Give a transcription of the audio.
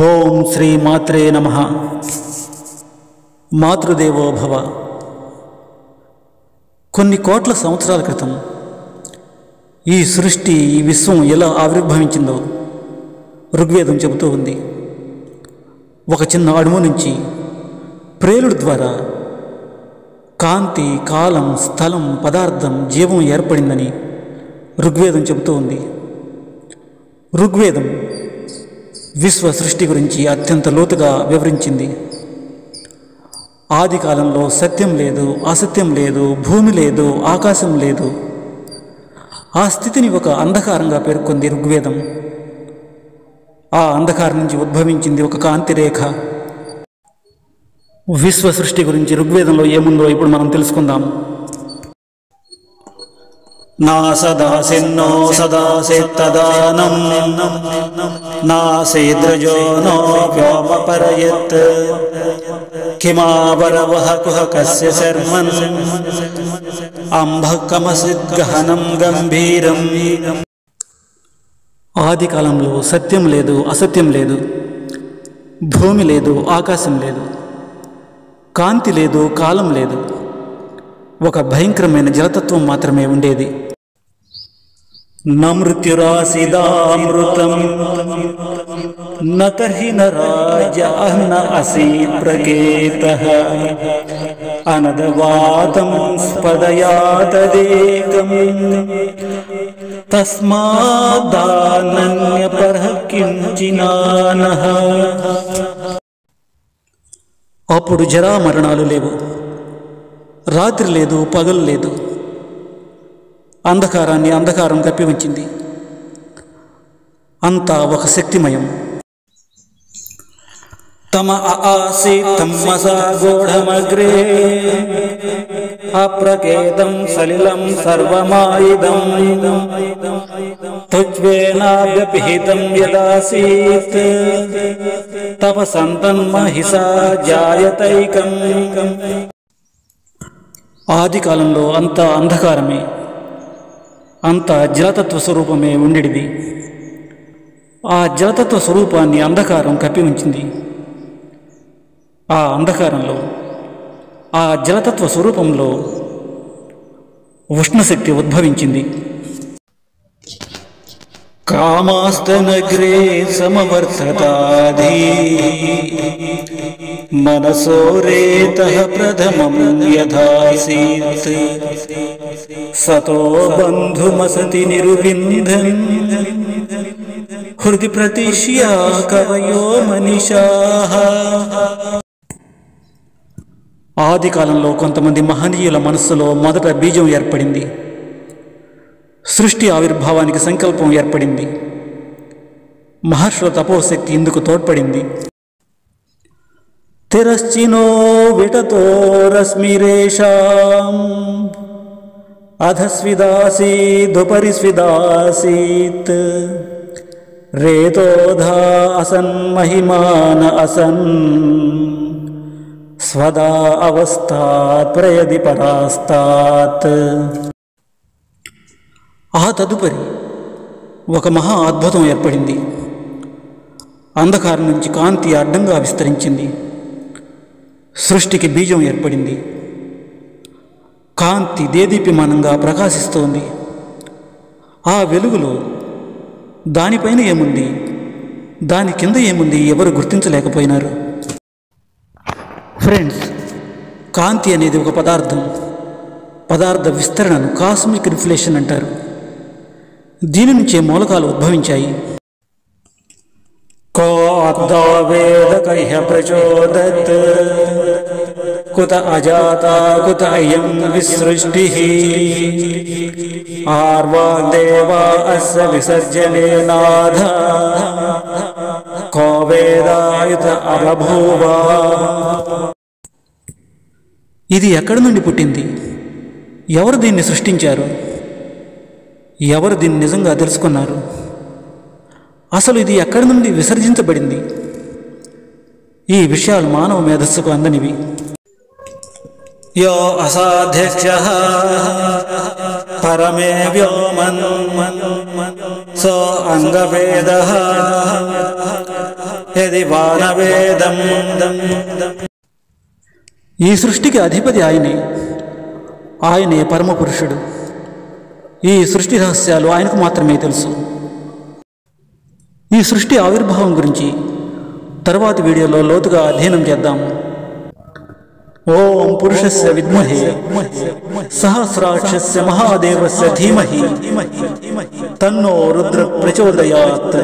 ఓం శ్రీ మాత్రే నమః. మాతృదేవో భవ. కొన్ని కోట్ల సంవత్సరాల క్రితం ఈ సృష్టి, ఈ విశ్వం ఎలా ఆవిర్భవించిందో ఋగ్వేదం చెబుతూ ఉంది. ఒక చిన్న అణువు నుంచి ప్రేలుడు ద్వారా కాంతి, కాలం, స్థలం, పదార్థం, జీవం ఏర్పడిందని ఋగ్వేదం చెబుతూ ఉంది. ఋగ్వేదం విశ్వ సృష్టి గురించి అత్యంత లోతుగా వివరించింది. ఆది కాలంలో సత్యం లేదు, అసత్యం లేదు, భూమి లేదు, ఆకాశం లేదు. ఆ స్థితిని ఒక అంధకారంగా పేర్కొంది ఋగ్వేదం. ఆ అంధకారం నుంచి ఉద్భవించింది ఒక కాంతి రేఖ. విశ్వ సృష్టి గురించి ఋగ్వేదంలో ఏముందో ఇప్పుడు మనం తెలుసుకుందాం. నా సదాసిన్నో సదాసేత్తదానం నాసేద్రజో నో వ్యోమపరయత్ కిమావరవః కుహకస్య శర్మన్ అంభకమసిద్గహనం గంభీరం. ఆది కాలంలో సత్యం లేదు, అసత్యం లేదు, భూమి లేదు, ఆకాశం లేదు, కాంతి లేదు, కాలం లేదు. ఒక భయంకరమైన జలతత్వం మాత్రమే ఉండేది. న మృత్యురాసిదామృతం న తర్హి న రాజ్యః న అసీత్ ప్రకేతః అనదవాతం స్పదయాతదేకం తస్మాదానన్యపరః కించినానః. అప్పుడు జరా మరణాలు లేవు, రాత్రి లేదు, పగలు లేదు. అంధకారాన్ని అంధకారం కప్పి ఉంచింది. అంతా ఒక శక్తిమయం. తమ ఆసీత్ తమసా గూఢమగ్రే అప్రకేతం సలిలం సర్వమాయిదం తుజ్వేనాభ్యపిహితం యదాసీత్ తపసంతన్మహిషా జాయతైకం. ఆది కాలంలో అంతా అంధకారమే, అంతా జలతత్వ స్వరూపమే ఉండేది. ఆ జలతత్వ స్వరూపాన్ని అంధకారం కప్పి ఉంచింది. ఆ అంధకారంలో, ఆ జలతత్వ స్వరూపంలో ఉష్ణశక్తి ఉద్భవించింది. కామాస్తనగ్రే సమవర్తతాధీ మనసోరేతః ప్రథమం యథాసీత్ సతో బంధుమసతి నిరువింధన్ హృది ప్రతిష్యా కవయో మనిషాః. ఆది కాలంలో కొంతమంది మహనీయుల మనస్సులో మొదట బీజం ఏర్పడింది. సృష్టి ఆవిర్భావానికి సంకల్పం ఏర్పడింది. మహర్షుల తపోశక్తి ఇందుకు తోడ్పడింది. తిరశ్చినో విటతో రశ్మిరేషాం అధస్విదాసీదుపరి స్విదాసీత్ రేతోధా అసన్ మహిమాన అసన్ స్వదా అవస్థాత్ ప్రయది పరాస్తాత్. ఆ తదుపరి ఒక మహా అద్భుతం ఏర్పడింది. అంధకారం నుంచి కాంతి అడ్డంగా విస్తరించింది. సృష్టికి బీజం ఏర్పడింది. కాంతి దేదీప్యమానంగా ప్రకాశిస్తోంది. ఆ వెలుగులో దానిపైన ఏముంది, దాని కింద ఏముంది ఎవరు గుర్తించలేకపోయినారు. ఫ్రెండ్స్, కాంతి అనేది ఒక పదార్థం. పదార్థ విస్తరణను కాస్మిక్ రిఫ్లెక్షన్ అంటారు. దీని నుంచే మూలకాలు ఉద్భవించాయి. కో అర్ధో వేద కహ్య ప్రచోదత్ కుత అజాత కుత అయం విసృష్టిః ఆర్వాగ్దేవా అస్య విసర్జనేనాథ కో వేదాయుత అబభూవ. ఇది ఎక్కడి నుండి పుట్టింది? ఎవరు దీన్ని సృష్టించారు? ఎవరు దీన్ని నిజంగా తెలుసుకున్నారు? అసలు ఇది ఎక్కడి నుండి విసర్జించబడింది? ఈ విషయాలు మానవ మేధస్సుకు అందనివి. यो असाध्यक्षः परमे व्योमन् सो अंगवेदः యది వానవేదం. ఈ సృష్టికి అధిపతి ఆయనే పరమపురుషుడు. ఈ సృష్టి రహస్యాలు ఆయనకు మాత్రమే తెలుసు. ఈ సృష్టి ఆవిర్భావం గురించి తర్వాతి వీడియోలో లోతుగా అధ్యయనం చేద్దాం. ఓం పురుషస్య విద్మహే సహస్రాక్షస్య మహాదేవస్య ధీమహి తన్నో రుద్ర ప్రచోదయాత్.